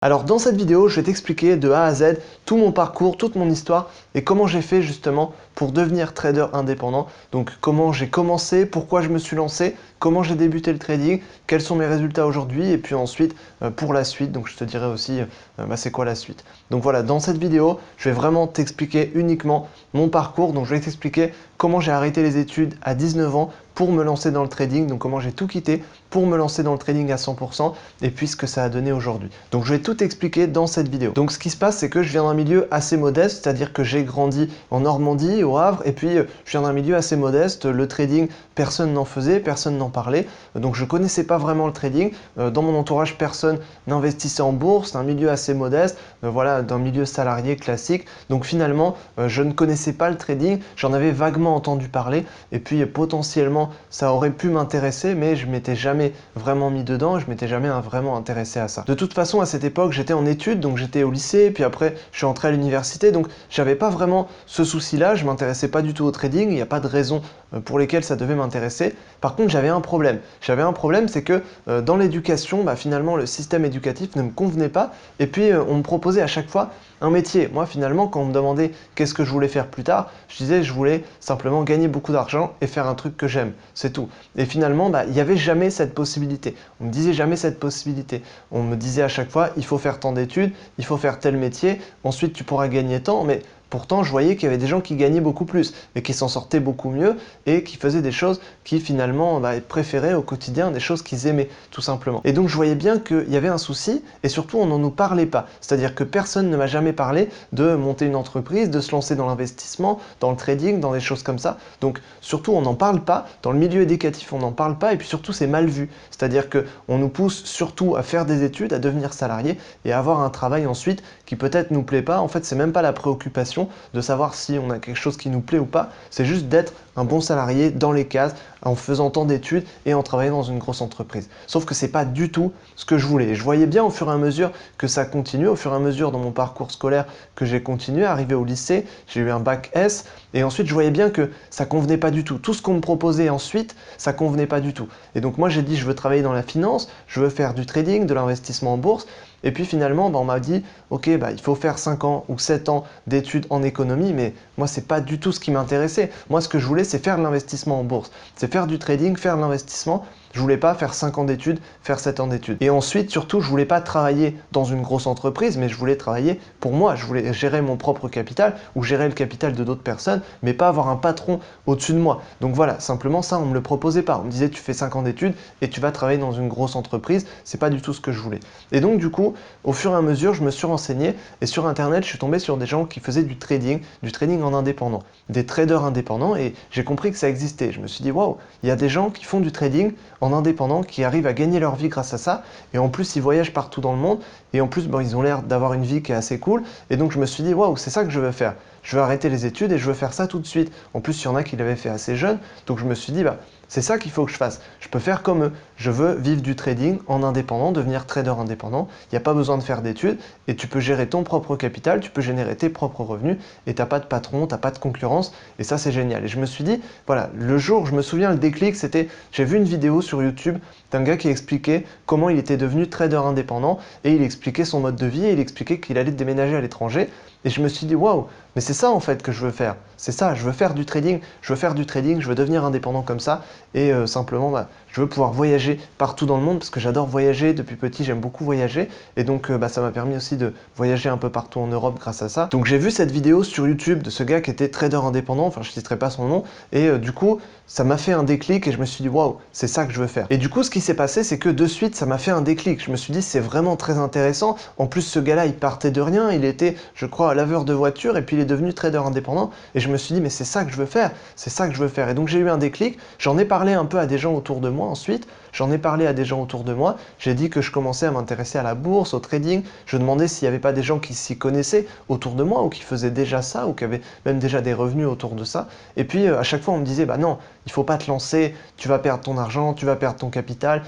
Alors dans cette vidéo, je vais t'expliquer de A à Z tout mon parcours, toute mon histoire et comment j'ai fait justement pour devenir trader indépendant. Donc comment j'ai commencé, pourquoi je me suis lancé, comment j'ai débuté le trading, quels sont mes résultats aujourd'hui et puis ensuite pour la suite. Donc je te dirai aussi c'est quoi la suite. Donc voilà, dans cette vidéo, je vais vraiment t'expliquer uniquement mon parcours. Donc je vais t'expliquer comment j'ai arrêté les études à 19 ans pour me lancer dans le trading, donc comment j'ai tout quitté pour me lancer dans le trading à 100% et puis ce que ça a donné aujourd'hui. Donc je vais tout expliquer dans cette vidéo. Donc ce qui se passe, c'est que je viens d'un milieu assez modeste, c'est-à-dire que j'ai grandi en Normandie, au Havre, et puis je viens d'un milieu assez modeste. Le trading, personne n'en faisait, personne n'en parlait, donc je connaissais pas vraiment le trading. Dans mon entourage, personne n'investissait en bourse, c'est un milieu assez modeste, voilà, d'un milieu salarié classique. Donc finalement, je ne connaissais pas le trading, j'en avais vaguement entendu parler, et puis potentiellement ça aurait pu m'intéresser, mais je m'étais jamais vraiment mis dedans, je m'étais jamais vraiment intéressé à ça. De toute façon, à cette époque, j'étais en études, donc j'étais au lycée, puis après je suis entré à l'université, donc j'avais pas vraiment ce souci-là, je m'intéressais pas du tout au trading, il n'y a pas de raison pour lesquelles ça devait m'intéresser. Par contre, j'avais un problème. J'avais un problème, c'est que dans l'éducation, finalement, le système éducatif ne me convenait pas, et puis on me proposait à chaque fois un métier. Moi, finalement, quand on me demandait qu'est-ce que je voulais faire plus tard, je disais je voulais simplement gagner beaucoup d'argent et faire un truc que j'aime, c'est tout. Et finalement, il n'y avait jamais cette possibilité. On me disait jamais cette possibilité. On me disait à chaque fois, il faut faire tant d'études, il faut faire tel métier, ensuite tu pourras gagner tant, mais pourtant, je voyais qu'il y avait des gens qui gagnaient beaucoup plus et qui s'en sortaient beaucoup mieux et qui faisaient des choses qui finalement préféraient au quotidien, des choses qu'ils aimaient tout simplement. Et donc je voyais bien qu'il y avait un souci et surtout on n'en nous parlait pas. C'est-à-dire que personne ne m'a jamais parlé de monter une entreprise, de se lancer dans l'investissement, dans le trading, dans des choses comme ça. Donc surtout on n'en parle pas. Dans le milieu éducatif on n'en parle pas et puis surtout c'est mal vu. C'est-à-dire qu'on nous pousse surtout à faire des études, à devenir salarié et à avoir un travail ensuite qui peut-être nous plaît pas. En fait c'est même pas la préoccupation de savoir si on a quelque chose qui nous plaît ou pas, c'est juste d'être un bon salarié dans les cases, en faisant tant d'études et en travaillant dans une grosse entreprise. Sauf que c'est pas du tout ce que je voulais. Et je voyais bien au fur et à mesure que ça continuait, au fur et à mesure dans mon parcours scolaire que j'ai continué, arrivé au lycée, j'ai eu un bac S, et ensuite je voyais bien que ça convenait pas du tout. Tout ce qu'on me proposait ensuite, ça convenait pas du tout. Et donc moi j'ai dit je veux travailler dans la finance, je veux faire du trading, de l'investissement en bourse, et puis finalement, on m'a dit, ok, il faut faire 5 ans ou 7 ans d'études en économie, mais moi, c'est pas du tout ce qui m'intéressait. Moi, ce que je voulais, c'est faire de l'investissement en bourse. C'est faire du trading, faire de l'investissement. Je voulais pas faire 5 ans d'études, faire 7 ans d'études. Et ensuite, surtout, je voulais pas travailler dans une grosse entreprise, mais je voulais travailler pour moi. Je voulais gérer mon propre capital ou gérer le capital de d'autres personnes, mais pas avoir un patron au-dessus de moi. Donc voilà, simplement ça, on me le proposait pas. On me disait, tu fais 5 ans d'études et tu vas travailler dans une grosse entreprise. C'est pas du tout ce que je voulais. Et donc, du coup, au fur et à mesure, je me suis renseigné et sur Internet, je suis tombé sur des gens qui faisaient du trading en indépendant, des traders indépendants et j'ai compris que ça existait. Je me suis dit, waouh, il y a des gens qui font du trading en indépendant, qui arrivent à gagner leur vie grâce à ça et en plus, ils voyagent partout dans le monde et en plus, ils ont l'air d'avoir une vie qui est assez cool et donc je me suis dit, waouh, c'est ça que je veux faire. Je veux arrêter les études et je veux faire ça tout de suite. En plus, il y en a qui l'avaient fait assez jeune, donc je me suis dit, c'est ça qu'il faut que je fasse. Je peux faire comme eux. Je veux vivre du trading en indépendant, devenir trader indépendant. Il n'y a pas besoin de faire d'études et tu peux gérer ton propre capital, tu peux générer tes propres revenus et tu n'as pas de patron, tu n'as pas de concurrence et ça c'est génial. Et je me suis dit, voilà, le jour, je me souviens, le déclic, c'était, j'ai vu une vidéo sur YouTube d'un gars qui expliquait comment il était devenu trader indépendant et il expliquait son mode de vie et il expliquait qu'il allait déménager à l'étranger. Et je me suis dit, waouh, mais c'est ça en fait que je veux faire. C'est ça, je veux faire du trading, je veux devenir indépendant comme ça et simplement je veux pouvoir voyager partout dans le monde parce que j'adore voyager depuis petit, j'aime beaucoup voyager et donc ça m'a permis aussi de voyager un peu partout en Europe grâce à ça. Donc j'ai vu cette vidéo sur YouTube de ce gars qui était trader indépendant, enfin je ne citerai pas son nom et du coup ça m'a fait un déclic et je me suis dit waouh, c'est ça que je veux faire. Et du coup ce qui s'est passé c'est que de suite ça m'a fait un déclic, je me suis dit c'est vraiment très intéressant. En plus ce gars là il partait de rien, il était je crois laveur de voiture et puis il est devenu trader indépendant et je me suis dit mais c'est ça que je veux faire, c'est ça que je veux faire. Et donc j'ai eu un déclic, j'en ai parlé un peu à des gens autour de moi ensuite, j'en ai parlé à des gens autour de moi, j'ai dit que je commençais à m'intéresser à la bourse, au trading, je demandais s'il n'y avait pas des gens qui s'y connaissaient autour de moi ou qui faisaient déjà ça ou qui avaient même déjà des revenus autour de ça. Et puis à chaque fois on me disait non, il faut pas te lancer, tu vas perdre ton argent, tu vas perdre ton capital,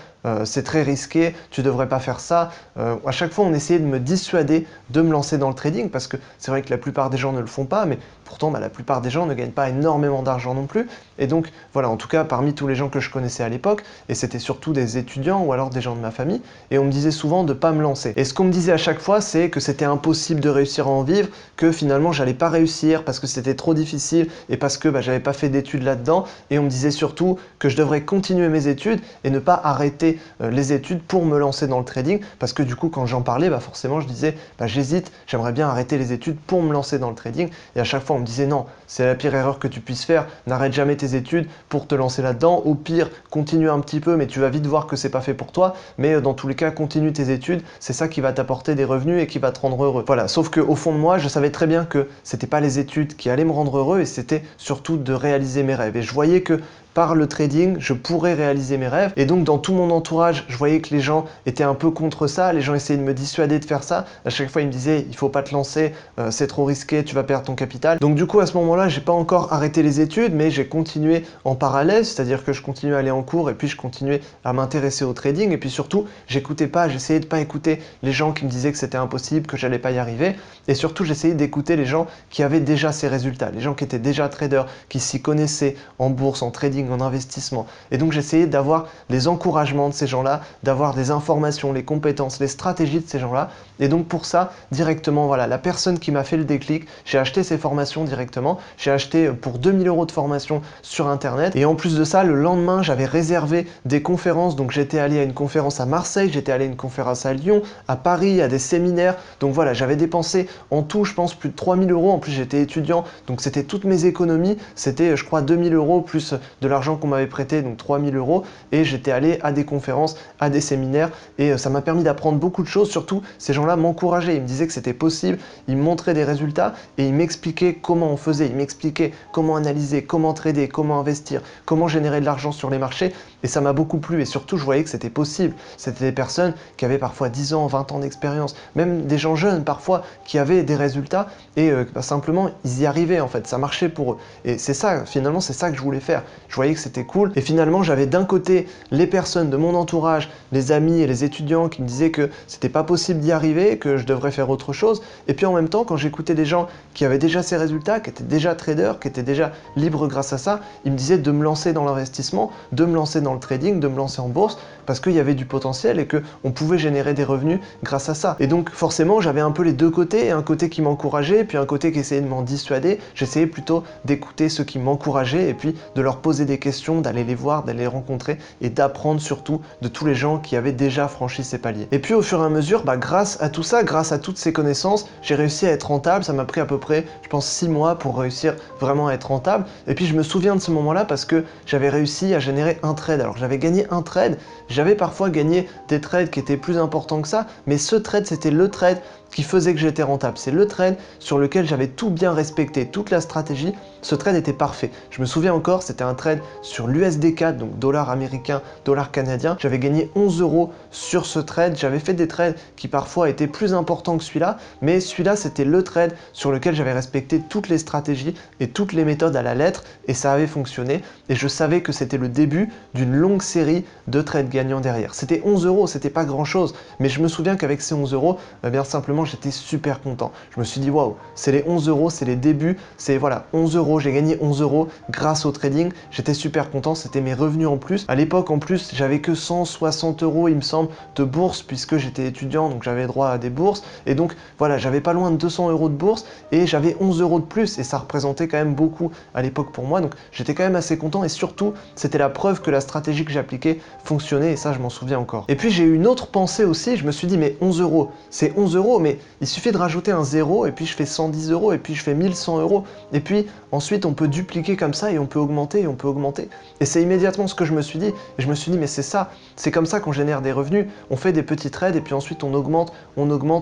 c'est très risqué, tu devrais pas faire ça. À chaque fois on essayait de me dissuader de me lancer dans le trading parce que c'est vrai que la plupart des gens ne le font pas, mais Pourtant, la plupart des gens ne gagnent pas énormément d'argent non plus. Et donc, voilà, en tout cas, parmi tous les gens que je connaissais à l'époque, et c'était surtout des étudiants ou alors des gens de ma famille, et on me disait souvent de pas me lancer. Et ce qu'on me disait à chaque fois, c'est que c'était impossible de réussir à en vivre, que finalement, j'allais pas réussir parce que c'était trop difficile et parce que j'avais pas fait d'études là-dedans. Et on me disait surtout que je devrais continuer mes études et ne pas arrêter les études pour me lancer dans le trading, parce que du coup, quand j'en parlais, forcément, je disais, j'hésite, j'aimerais bien arrêter les études pour me lancer dans le trading. Et à chaque fois, on me disait, non, c'est la pire erreur que tu puisses faire, n'arrête jamais tes études pour te lancer là-dedans. Au pire, continue un petit peu, mais tu vas vite voir que c'est pas fait pour toi. Mais dans tous les cas, continue tes études, c'est ça qui va t'apporter des revenus et qui va te rendre heureux. Voilà, sauf qu'au fond de moi, je savais très bien que c'était pas les études qui allaient me rendre heureux, et c'était surtout de réaliser mes rêves. Et je voyais que par le trading, je pourrais réaliser mes rêves. Et donc, dans tout mon entourage, je voyais que les gens étaient un peu contre ça. Les gens essayaient de me dissuader de faire ça. À chaque fois, ils me disaient, il faut pas te lancer, c'est trop risqué, tu vas perdre ton capital. Donc, du coup, à ce moment-là, j'ai pas encore arrêté les études, mais j'ai continué en parallèle, c'est-à-dire que je continuais à aller en cours et puis je continuais à m'intéresser au trading. Et puis surtout, j'essayais de pas écouter les gens qui me disaient que c'était impossible, que j'allais pas y arriver. Et surtout, j'essayais d'écouter les gens qui avaient déjà ces résultats, les gens qui étaient déjà traders, qui s'y connaissaient en bourse, en trading, en investissement. Et donc j'essayais d'avoir les encouragements de ces gens-là, d'avoir les informations, les compétences, les stratégies de ces gens-là. Et donc pour ça, directement, voilà, la personne qui m'a fait le déclic, j'ai acheté ces formations directement. J'ai acheté pour 2000 € de formation sur Internet. Et en plus de ça, le lendemain, j'avais réservé des conférences. Donc j'étais allé à une conférence à Marseille, j'étais allé à une conférence à Lyon, à Paris, à des séminaires. Donc voilà, j'avais dépensé en tout, je pense, plus de 3000 €. En plus, j'étais étudiant, donc c'était toutes mes économies. C'était, je crois, 2000 € plus de l'argent qu'on m'avait prêté, donc 3000 €. Et j'étais allé à des conférences, à des séminaires. Et ça m'a permis d'apprendre beaucoup de choses. Surtout, ces gens-là m'encourageaient. Ils me disaient que c'était possible. Ils me montraient des résultats et ils m'expliquaient comment on faisait. Ils m'expliquaient comment analyser, comment trader, comment investir, comment générer de l'argent sur les marchés. Et ça m'a beaucoup plu. Et surtout, je voyais que c'était possible. C'était des personnes qui avaient parfois 10 ans, 20 ans d'expérience. Même des gens jeunes, parfois, qui avaient des résultats et simplement ils y arrivaient en fait, ça marchait pour eux. Et c'est ça, finalement, c'est ça que je voulais faire. Je voyais que c'était cool et finalement j'avais d'un côté les personnes de mon entourage, les amis et les étudiants qui me disaient que c'était pas possible d'y arriver, que je devrais faire autre chose. Et puis en même temps, quand j'écoutais des gens qui avaient déjà ces résultats, qui étaient déjà traders, qui étaient déjà libres grâce à ça, ils me disaient de me lancer dans l'investissement, de me lancer dans le trading, de me lancer en bourse parce qu'il y avait du potentiel et qu'on pouvait générer des revenus grâce à ça. Et donc forcément j'avais un peu les deux côtés, un côté qui m'encourageait, puis un côté qui essayait de m'en dissuader. J'essayais plutôt d'écouter ceux qui m'encourageaient et puis de leur poser des questions, d'aller les voir, d'aller les rencontrer et d'apprendre surtout de tous les gens qui avaient déjà franchi ces paliers. Et puis au fur et à mesure, grâce à tout ça, grâce à toutes ces connaissances, j'ai réussi à être rentable. Ça m'a pris à peu près, je pense, 6 mois pour réussir vraiment à être rentable. Et puis je me souviens de ce moment-là parce que j'avais réussi à générer un trade. Alors j'avais gagné un trade, j'avais parfois gagné des trades qui étaient plus importants que ça, mais ce trade, c'était le trade qui faisait que j'étais rentable. C'est le trade sur lequel j'avais tout bien respecté, toute la stratégie. Ce trade était parfait. Je me souviens encore, c'était un trade sur l'USD4, donc dollar américain, dollar canadien. J'avais gagné 11 € sur ce trade. J'avais fait des trades qui parfois étaient plus importants que celui-là, mais celui-là, c'était le trade sur lequel j'avais respecté toutes les stratégies et toutes les méthodes à la lettre, et ça avait fonctionné. Et je savais que c'était le début d'une longue série de trades gagnants derrière. C'était 11 €, c'était pas grand-chose, mais je me souviens qu'avec ces 11 €, bien simplement, j'étais super content. Je me suis dit, waouh, c'est les 11 €, c'est les débuts, c'est voilà, 11 €, j'ai gagné 11 € grâce au trading. J'étais super content, c'était mes revenus en plus. À l'époque, en plus, j'avais que 160 €, il me semble, de bourse puisque j'étais étudiant, donc j'avais droit à des bourses. Et donc, voilà, j'avais pas loin de 200 € de bourse et j'avais 11 € de plus et ça représentait quand même beaucoup à l'époque pour moi. Donc, j'étais quand même assez content et surtout, c'était la preuve que la stratégie que j'appliquais fonctionnait et ça, je m'en souviens encore. Et puis, j'ai eu une autre pensée aussi. Je me suis dit, mais 11 €, c'est 11 €, mais il suffit de rajouter un 0 et puis je fais 110 € et puis je fais 1100 € et puis ensuite on peut dupliquer comme ça et on peut augmenter et on peut augmenter. Et c'est immédiatement ce que je me suis dit et je me suis dit mais c'est ça, c'est comme ça qu'on génère des revenus, on fait des petits trades et puis ensuite on augmente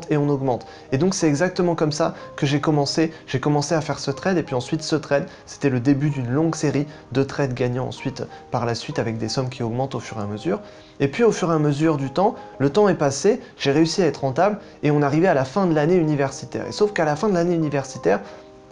et on augmente. Et donc c'est exactement comme ça que j'ai commencé à faire ce trade et puis ensuite ce trade, c'était le début d'une longue série de trades gagnants ensuite par la suite avec des sommes qui augmentent au fur et à mesure. Et puis au fur et à mesure du temps, le temps est passé, j'ai réussi à être rentable et on arrivait à la fin de l'année universitaire. Et sauf qu'à la fin de l'année universitaire,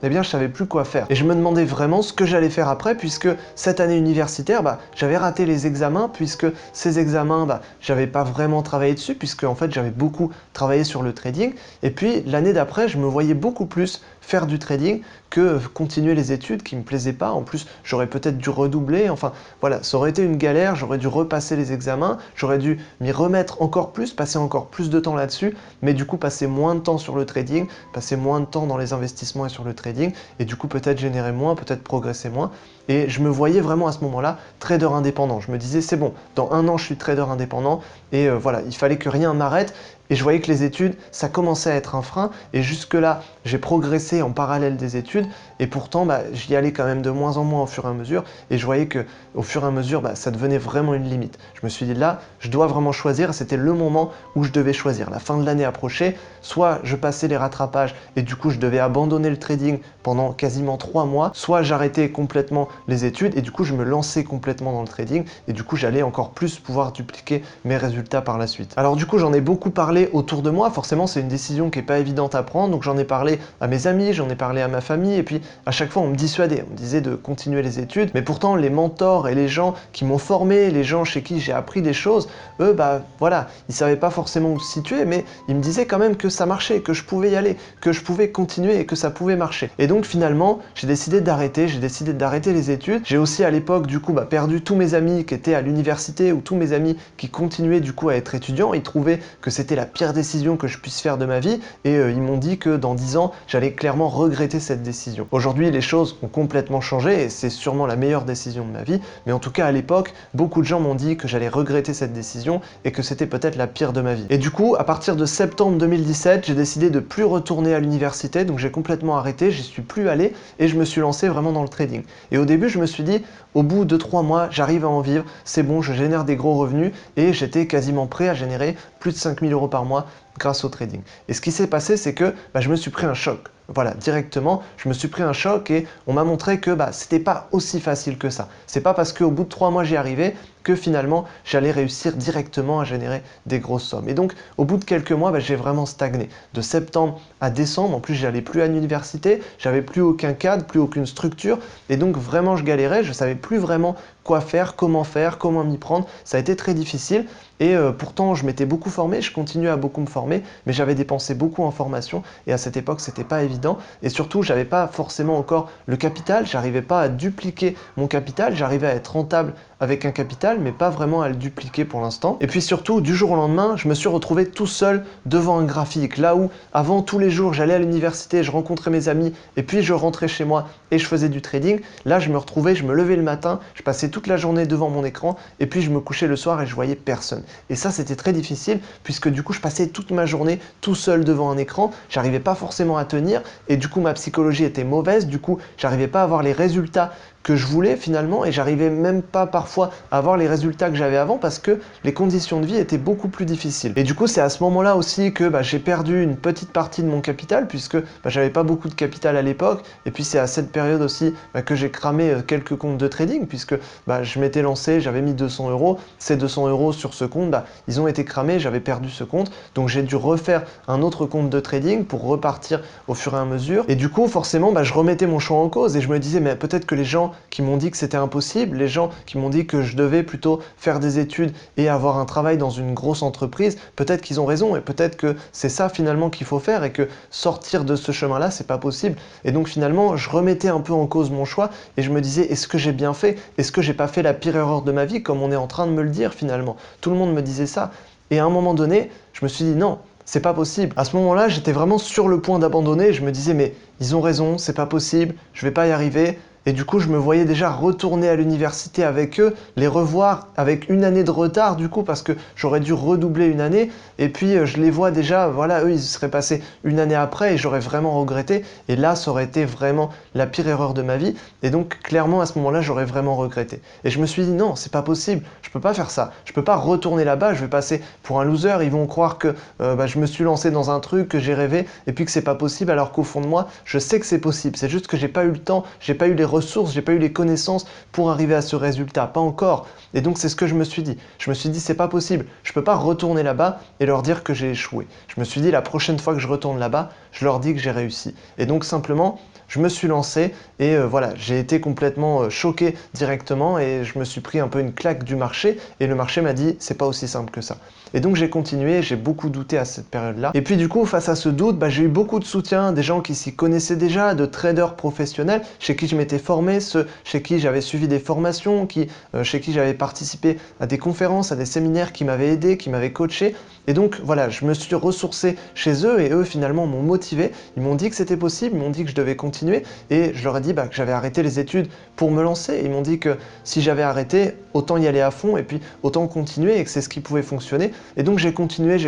eh bien je savais plus quoi faire. Et je me demandais vraiment ce que j'allais faire après, puisque cette année universitaire, j'avais raté les examens, puisque ces examens, j'avais pas vraiment travaillé dessus, puisque en fait j'avais beaucoup travaillé sur le trading. Et puis l'année d'après, je me voyais beaucoup plus faire du trading que continuer les études qui me plaisaient pas. En plus, j'aurais peut-être dû redoubler. Enfin, voilà, ça aurait été une galère. J'aurais dû repasser les examens. J'aurais dû m'y remettre encore plus, passer encore plus de temps là-dessus. Mais du coup, passer moins de temps sur le trading, passer moins de temps dans les investissements et sur le trading. Et du coup, peut-être générer moins, peut-être progresser moins. Et je me voyais vraiment à ce moment-là trader indépendant. Je me disais, c'est bon, dans 1 an, je suis trader indépendant. Et voilà, il fallait que rien m'arrête. Et je voyais que les études, ça commençait à être un frein. Et jusque-là, j'ai progressé en parallèle des études. Et pourtant, j'y allais quand même de moins en moins au fur et à mesure. Et je voyais que au fur et à mesure, ça devenait vraiment une limite. Je me suis dit, là, je dois vraiment choisir. C'était le moment où je devais choisir. La fin de l'année approchait. Soit je passais les rattrapages et du coup, je devais abandonner le trading pendant quasiment 3 mois. Soit j'arrêtais complètement les études et du coup, je me lançais complètement dans le trading. Et du coup, j'allais encore plus pouvoir dupliquer mes résultats par la suite. Alors du coup, j'en ai beaucoup parlé autour de moi. Forcément, c'est une décision qui n'est pas évidente à prendre. Donc j'en ai parlé à mes amis, j'en ai parlé à ma famille. Et puis à chaque fois, on me dissuadait. On me disait de continuer les études. Mais pourtant, les mentors et les gens qui m'ont formé, les gens chez qui j'ai appris des choses, eux, voilà, ils savaient pas forcément où se situer, mais ils me disaient quand même que ça marchait, que je pouvais y aller, que je pouvais continuer et que ça pouvait marcher. Et donc finalement, j'ai décidé d'arrêter les études. J'ai aussi à l'époque, du coup, perdu tous mes amis qui étaient à l'université ou tous mes amis qui continuaient du coup à être étudiants. Ils trouvaient que c'était la pire décision que je puisse faire de ma vie et ils m'ont dit que dans 10 ans, j'allais clairement regretter cette décision. Aujourd'hui, les choses ont complètement changé et c'est sûrement la meilleure décision de ma vie. Mais en tout cas, à l'époque, beaucoup de gens m'ont dit que j'allais regretter cette décision et que c'était peut-être la pire de ma vie. Et du coup, à partir de septembre 2017, j'ai décidé de plus retourner à l'université, donc j'ai complètement arrêté, j'y suis plus allé et je me suis lancé vraiment dans le trading. Et au début, je me suis dit, au bout de 3 mois, j'arrive à en vivre, c'est bon, je génère des gros revenus et j'étais quasiment prêt à générer plus de 5 000 € par mois grâce au trading. Et ce qui s'est passé, c'est que je me suis pris un choc. Voilà, directement, je me suis pris un choc et on m'a montré que c'était pas aussi facile que ça. C'est pas parce qu'au bout de 3 mois j'y arrivais que finalement j'allais réussir directement à générer des grosses sommes. Et donc au bout de quelques mois, j'ai vraiment stagné. De septembre à décembre, en plus j'allais plus à l'université, j'avais plus aucun cadre, plus aucune structure, et donc vraiment je galérais, je savais plus vraiment quoi faire, comment m'y prendre. Ça a été très difficile. Et pourtant, je m'étais beaucoup formé, je continuais à beaucoup me former, mais j'avais dépensé beaucoup en formation et à cette époque, c'était pas évident. Et surtout, j'avais pas forcément encore le capital, j'arrivais pas à dupliquer mon capital, j'arrivais à être rentable avec un capital, mais pas vraiment à le dupliquer pour l'instant. Et puis surtout, du jour au lendemain, je me suis retrouvé tout seul devant un graphique. Là où, avant, tous les jours, j'allais à l'université, je rencontrais mes amis, et puis je rentrais chez moi et je faisais du trading. Là, je me retrouvais, je me levais le matin, je passais toute la journée devant mon écran, et puis je me couchais le soir et je voyais personne. Et ça, c'était très difficile, puisque du coup, je passais toute ma journée tout seul devant un écran, j'arrivais pas forcément à tenir, et du coup, ma psychologie était mauvaise, du coup, j'arrivais pas à avoir les résultats que je voulais finalement, et j'arrivais même pas parfois à avoir les résultats que j'avais avant parce que les conditions de vie étaient beaucoup plus difficiles. Et du coup, c'est à ce moment-là aussi que j'ai perdu une petite partie de mon capital puisque j'avais pas beaucoup de capital à l'époque, et puis c'est à cette période aussi que j'ai cramé quelques comptes de trading puisque je m'étais lancé, j'avais mis 200 €, ces 200 € sur ce compte, ils ont été cramés, j'avais perdu ce compte, donc j'ai dû refaire un autre compte de trading pour repartir au fur et à mesure, et du coup forcément je remettais mon choix en cause et je me disais mais peut-être que les gens qui m'ont dit que c'était impossible, les gens qui m'ont dit que je devais plutôt faire des études et avoir un travail dans une grosse entreprise, peut-être qu'ils ont raison et peut-être que c'est ça finalement qu'il faut faire et que sortir de ce chemin-là, c'est pas possible. Et donc finalement, je remettais un peu en cause mon choix et je me disais, est-ce que j'ai bien fait? Est-ce que j'ai pas fait la pire erreur de ma vie comme on est en train de me le dire finalement? Tout le monde me disait ça. Et à un moment donné, je me suis dit non, c'est pas possible. À ce moment-là, j'étais vraiment sur le point d'abandonner. Je me disais, mais ils ont raison, c'est pas possible, je vais pas y arriver. Et du coup, je me voyais déjà retourner à l'université avec eux, les revoir avec une année de retard du coup, parce que j'aurais dû redoubler une année. Et puis, je les vois déjà, voilà, eux, ils seraient passés une année après et j'aurais vraiment regretté. Et là, ça aurait été vraiment la pire erreur de ma vie. Et donc, clairement, à ce moment-là, j'aurais vraiment regretté. Et je me suis dit, non, c'est pas possible, je peux pas faire ça. Je peux pas retourner là-bas, je vais passer pour un loser. Ils vont croire que je me suis lancé dans un truc, que j'ai rêvé, et puis que c'est pas possible, alors qu'au fond de moi, je sais que c'est possible. C'est juste que j'ai pas eu le temps, j'ai pas eu les ressources, j'ai pas eu les connaissances pour arriver à ce résultat, pas encore. Et donc c'est ce que je me suis dit. Je me suis dit c'est pas possible, je peux pas retourner là-bas et leur dire que j'ai échoué. Je me suis dit la prochaine fois que je retourne là-bas, je leur dis que j'ai réussi. Et donc simplement, je me suis lancé et voilà, j'ai été complètement choqué directement et je me suis pris un peu une claque du marché et le marché m'a dit c'est pas aussi simple que ça. Et donc j'ai continué, j'ai beaucoup douté à cette période-là. Et puis du coup, face à ce doute, j'ai eu beaucoup de soutien, des gens qui s'y connaissaient déjà, de traders professionnels chez qui je m'étais formé, ceux chez qui j'avais suivi des formations, chez qui j'avais participé à des conférences, à des séminaires qui m'avaient aidé, qui m'avaient coaché. Et donc voilà, je me suis ressourcé chez eux et eux finalement m'ont motivé. Ils m'ont dit que c'était possible, ils m'ont dit que je devais continuer et je leur ai dit que j'avais arrêté les études pour me lancer. Ils m'ont dit que si j'avais arrêté, autant y aller à fond et puis autant continuer et que c'est ce qui pouvait fonctionner. Et donc j'ai continué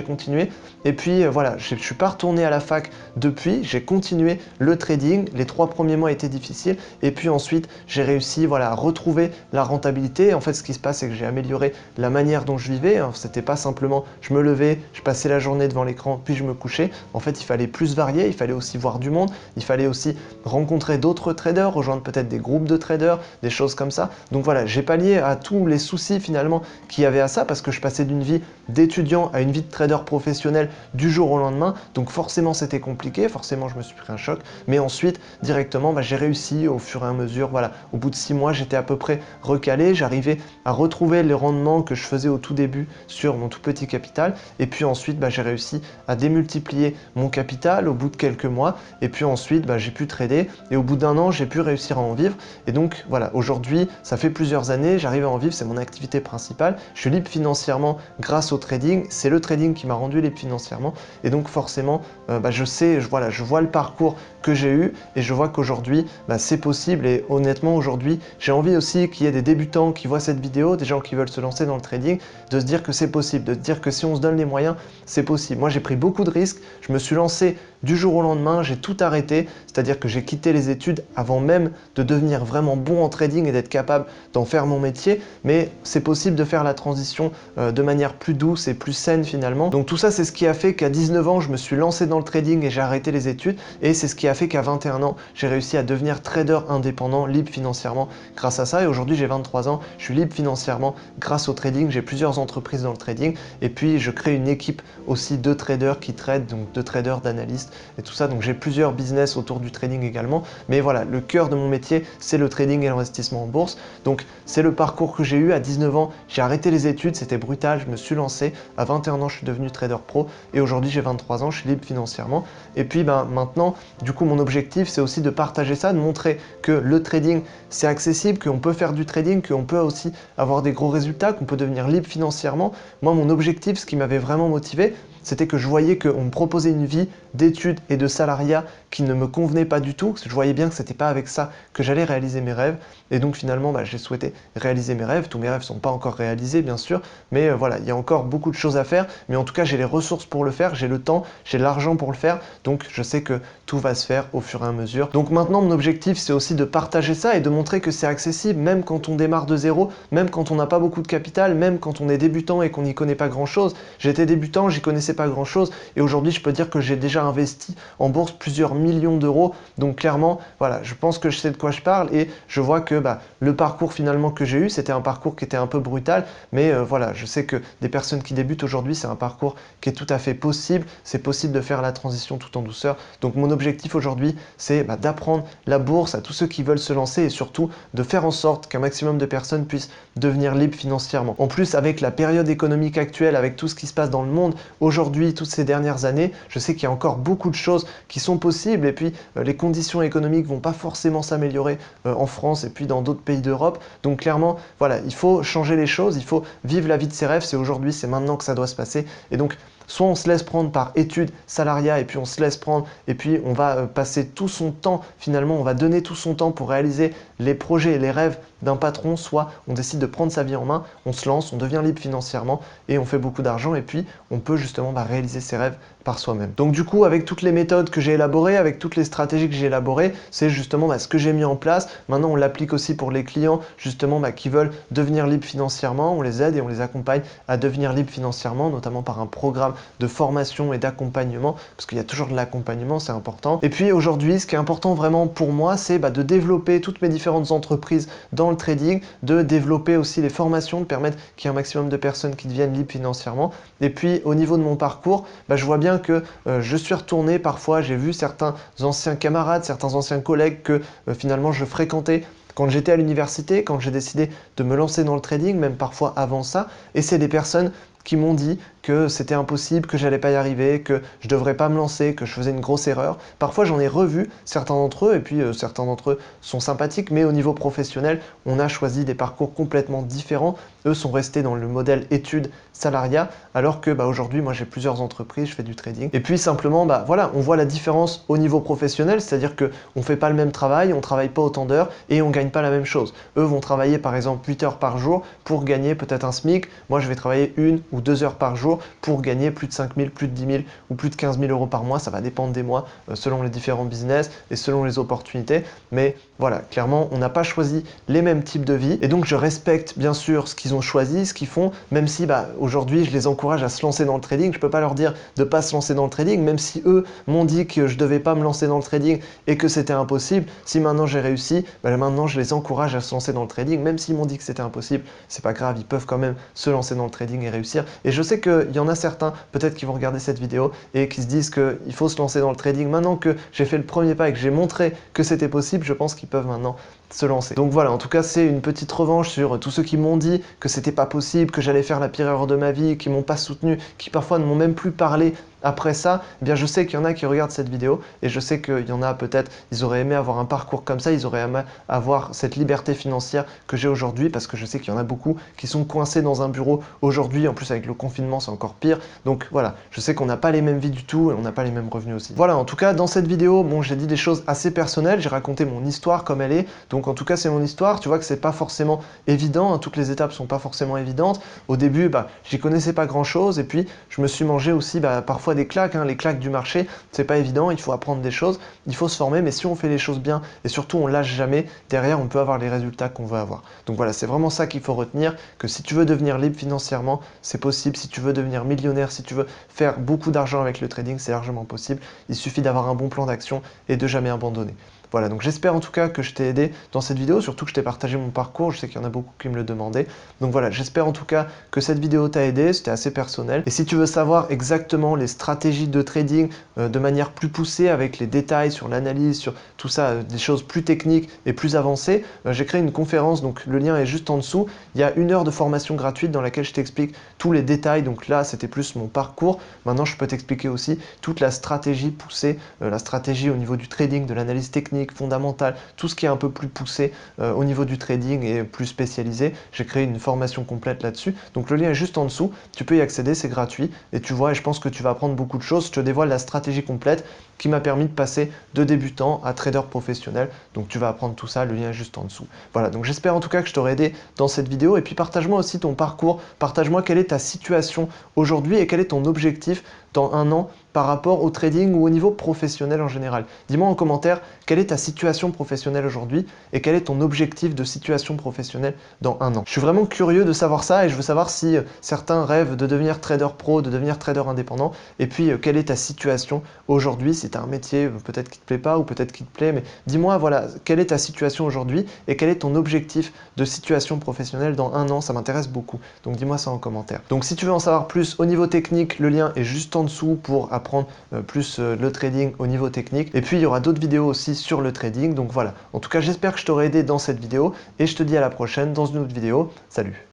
et puis voilà, je suis pas retourné à la fac depuis, j'ai continué le trading. Les 3 premiers mois étaient difficiles et puis ensuite j'ai réussi à retrouver la rentabilité. En fait, ce qui se passe, c'est que j'ai amélioré la manière dont je vivais. C'était pas simplement je me levais, je passais la journée devant l'écran puis je me couchais. En fait, il fallait plus varier, il fallait aussi voir du monde, il fallait aussi rencontrer d'autres traders, rejoindre peut-être des groupes de traders, des choses comme ça. Donc voilà, j'ai pallié à tous les soucis finalement qu'il y avait à ça parce que je passais d'une vie d'étudiant à une vie de trader professionnel du jour au lendemain. Donc forcément, c'était compliqué, forcément, je me suis pris un choc. Mais ensuite, directement, j'ai réussi au fur et à mesure. Voilà, au bout de 6 mois, j'étais à peu près recalé. J'arrivais à retrouver les rendements que je faisais au tout début sur mon tout petit capital. Et puis ensuite, j'ai réussi à démultiplier mon capital au bout de quelques mois. Et puis ensuite, j'ai pu trader. Et au bout d'1 an, j'ai pu réussir à en vivre. Et donc voilà, aujourd'hui, ça fait plusieurs années, j'arrive à en vivre, c'est mon activité principale. Je suis libre financièrement grâce au trading. C'est le trading qui m'a rendu libre financièrement. Et donc forcément, je sais, je vois le parcours que j'ai eu et je vois qu'aujourd'hui, c'est possible. Et honnêtement, aujourd'hui, j'ai envie aussi qu'il y ait des débutants qui voient cette vidéo, des gens qui veulent se lancer dans le trading, de se dire que c'est possible, de se dire que si on se donne les moyens, c'est possible. Moi, j'ai pris beaucoup de risques. Je me suis lancé du jour au lendemain, j'ai tout arrêté, c'est-à-dire que j'ai quitté les études avant même de devenir vraiment bon en trading et d'être capable d'en faire mon métier, mais c'est possible de faire la transition de manière plus douce et plus saine finalement. Donc tout ça, c'est ce qui a fait qu'à 19 ans, je me suis lancé dans le trading et j'ai arrêté les études, et c'est ce qui a fait qu'à 21 ans, j'ai réussi à devenir trader indépendant, libre financièrement grâce à ça, et aujourd'hui j'ai 23 ans, je suis libre financièrement grâce au trading, j'ai plusieurs entreprises dans le trading, et puis je crée une équipe aussi de traders qui tradent, donc de traders, d'analystes, et tout ça. Donc j'ai plusieurs business autour du trading également. Mais voilà, le cœur de mon métier, c'est le trading et l'investissement en bourse. Donc c'est le parcours que j'ai eu à 19 ans. J'ai arrêté les études, c'était brutal, je me suis lancé. À 21 ans, je suis devenu trader pro. Et aujourd'hui, j'ai 23 ans, je suis libre financièrement. Et puis maintenant, du coup, mon objectif, c'est aussi de partager ça, de montrer que le trading, c'est accessible, qu'on peut faire du trading, qu'on peut aussi avoir des gros résultats, qu'on peut devenir libre financièrement. Moi, mon objectif, ce qui m'avait vraiment motivé, c'était que je voyais qu'on me proposait une vie d'études et de salariat qui ne me convenait pas du tout, parce que je voyais bien que c'était pas avec ça que j'allais réaliser mes rêves. Et donc finalement, j'ai souhaité réaliser mes rêves. Tous mes rêves ne sont pas encore réalisés, bien sûr, mais voilà, il y a encore beaucoup de choses à faire. Mais en tout cas, j'ai les ressources pour le faire, j'ai le temps, j'ai l'argent pour le faire. Donc je sais que tout va se faire au fur et à mesure. Donc maintenant, mon objectif, c'est aussi de partager ça et de montrer que c'est accessible, même quand on démarre de zéro, même quand on n'a pas beaucoup de capital, même quand on est débutant et qu'on n'y connaît pas grand-chose. J'étais débutant, j'y connaissais pas grand-chose, et aujourd'hui, je peux dire que j'ai déjà investi en bourse plusieurs millions d'euros. Donc clairement, voilà, je pense que je sais de quoi je parle, et je vois que le parcours finalement que j'ai eu, c'était un parcours qui était un peu brutal, mais voilà, je sais que des personnes qui débutent aujourd'hui, c'est un parcours qui est tout à fait possible. C'est possible de faire la transition tout en douceur. Donc mon objectif aujourd'hui, c'est d'apprendre la bourse à tous ceux qui veulent se lancer, et surtout de faire en sorte qu'un maximum de personnes puissent devenir libres financièrement. En plus, avec la période économique actuelle, avec tout ce qui se passe dans le monde aujourd'hui, toutes ces dernières années, je sais qu'il y a encore beaucoup de choses qui sont possibles, et puis les conditions économiques vont pas forcément s'améliorer en France et puis dans d'autres pays d'Europe. Donc clairement, voilà, il faut changer les choses, il faut vivre la vie de ses rêves. C'est aujourd'hui, c'est maintenant que ça doit se passer. Et donc, soit on se laisse prendre par études, salariat, et puis on se laisse prendre, et puis on va passer tout son temps, finalement, on va donner tout son temps pour réaliser les projets et les rêves d'un patron, soit on décide de prendre sa vie en main, on se lance, on devient libre financièrement, et on fait beaucoup d'argent, et puis on peut justement réaliser ses rêves par soi-même. Donc du coup, avec toutes les méthodes que j'ai élaborées, avec toutes les stratégies que j'ai élaborées, c'est justement ce que j'ai mis en place. Maintenant, on l'applique aussi pour les clients justement qui veulent devenir libres financièrement. On les aide et on les accompagne à devenir libres financièrement, notamment par un programme de formation et d'accompagnement, parce qu'il y a toujours de l'accompagnement, c'est important. Et puis aujourd'hui, ce qui est important vraiment pour moi, c'est de développer toutes mes différentes entreprises dans le trading, de développer aussi les formations, de permettre qu'il y ait un maximum de personnes qui deviennent libres financièrement. Et puis au niveau de mon parcours, je vois bien que je suis retourné parfois, j'ai vu certains anciens camarades, certains anciens collègues que finalement je fréquentais quand j'étais à l'université, quand j'ai décidé de me lancer dans le trading, même parfois avant ça, et c'est des personnes qui m'ont dit que c'était impossible, que j'allais pas y arriver, que je devrais pas me lancer, que je faisais une grosse erreur. Parfois j'en ai revu certains d'entre eux, et puis certains d'entre eux sont sympathiques, mais au niveau professionnel, on a choisi des parcours complètement différents. Eux sont restés dans le modèle études salariat, alors que aujourd'hui, moi j'ai plusieurs entreprises, je fais du trading. Et puis simplement, voilà, on voit la différence au niveau professionnel, c'est-à-dire qu'on fait pas le même travail, on travaille pas autant d'heures et on gagne pas la même chose. Eux vont travailler par exemple 8 heures par jour pour gagner peut-être un SMIC. Moi je vais travailler 1 ou 2 heures par jour pour gagner plus de 5 000, plus de 10 000 ou plus de 15 000 euros par mois. Ça va dépendre des mois selon les différents business et selon les opportunités. Mais voilà, clairement, on n'a pas choisi les mêmes types de vie. Et donc, je respecte bien sûr ce qu'ils ont choisi, ce qu'ils font, même si aujourd'hui, je les encourage à se lancer dans le trading. Je ne peux pas leur dire de ne pas se lancer dans le trading, même si eux m'ont dit que je ne devais pas me lancer dans le trading et que c'était impossible. Si maintenant j'ai réussi, maintenant je les encourage à se lancer dans le trading, même s'ils m'ont dit que c'était impossible, c'est pas grave, ils peuvent quand même se lancer dans le trading et réussir. Et je sais qu'il y en a certains, peut-être qui vont regarder cette vidéo et qui se disent qu'il faut se lancer dans le trading. Maintenant que j'ai fait le premier pas et que j'ai montré que c'était possible, je pense qu'ils peuvent maintenant se lancer. Donc voilà, en tout cas, c'est une petite revanche sur tous ceux qui m'ont dit que c'était pas possible, que j'allais faire la pire erreur de ma vie, qui m'ont pas soutenu, qui parfois ne m'ont même plus parlé après ça. Eh bien, je sais qu'il y en a qui regardent cette vidéo et je sais qu'il y en a peut-être, ils auraient aimé avoir un parcours comme ça, ils auraient aimé avoir cette liberté financière que j'ai aujourd'hui, parce que je sais qu'il y en a beaucoup qui sont coincés dans un bureau aujourd'hui. En plus, avec le confinement, c'est encore pire. Donc voilà, je sais qu'on n'a pas les mêmes vies du tout et on n'a pas les mêmes revenus aussi. Voilà, en tout cas, dans cette vidéo, j'ai dit des choses assez personnelles, j'ai raconté mon histoire comme elle est. Donc en tout cas, c'est mon histoire. Tu vois que c'est pas forcément évident, toutes les étapes sont pas forcément évidentes. Au début, j'y connaissais pas grand chose et puis je me suis mangé aussi parfois des claques. Les claques du marché, c'est pas évident, il faut apprendre des choses, il faut se former, mais si on fait les choses bien et surtout on lâche jamais, derrière on peut avoir les résultats qu'on veut avoir. Donc voilà, c'est vraiment ça qu'il faut retenir, que si tu veux devenir libre financièrement, c'est possible. Si tu veux devenir millionnaire, si tu veux faire beaucoup d'argent avec le trading, c'est largement possible. Il suffit d'avoir un bon plan d'action et de jamais abandonner. Voilà, donc j'espère en tout cas que je t'ai aidé dans cette vidéo, surtout que je t'ai partagé mon parcours, je sais qu'il y en a beaucoup qui me le demandaient. Donc voilà, j'espère en tout cas que cette vidéo t'a aidé, c'était assez personnel. Et si tu veux savoir exactement les stratégies de trading de manière plus poussée, avec les détails sur l'analyse, sur tout ça, des choses plus techniques et plus avancées, j'ai créé une conférence, donc le lien est juste en dessous. Il y a 1 heure de formation gratuite dans laquelle je t'explique tous les détails. Donc là, c'était plus mon parcours. Maintenant, je peux t'expliquer aussi toute la stratégie poussée, la stratégie au niveau du trading, de l'analyse technique, fondamentale, tout ce qui est un peu plus poussé au niveau du trading et plus spécialisé. J'ai créé une formation complète là-dessus. Donc le lien est juste en dessous. Tu peux y accéder, c'est gratuit. Et tu vois, et je pense que tu vas apprendre beaucoup de choses. Je te dévoile la stratégie complète qui m'a permis de passer de débutant à trader professionnel. Donc tu vas apprendre tout ça, le lien est juste en dessous. Voilà, donc j'espère en tout cas que je t'aurai aidé dans cette vidéo. Et puis partage-moi aussi ton parcours. Partage-moi quelle est ta situation aujourd'hui et quel est ton objectif dans 1 an par rapport au trading ou au niveau professionnel en général. Dis-moi en commentaire quelle est ta situation professionnelle aujourd'hui et quel est ton objectif de situation professionnelle dans 1 an. Je suis vraiment curieux de savoir ça et je veux savoir si certains rêvent de devenir trader pro, de devenir trader indépendant, et puis quelle est ta situation aujourd'hui, si tu as un métier peut-être qui te plaît pas ou peut-être qui te plaît, mais dis-moi voilà, quelle est ta situation aujourd'hui et quel est ton objectif de situation professionnelle dans 1 an, ça m'intéresse beaucoup. Donc dis-moi ça en commentaire. Donc si tu veux en savoir plus au niveau technique, le lien est juste en dessous pour apprendre plus le trading au niveau technique. Et puis il y aura d'autres vidéos aussi sur le trading. Donc voilà, en tout cas j'espère que je t'aurai aidé dans cette vidéo et je te dis à la prochaine dans une autre vidéo. Salut!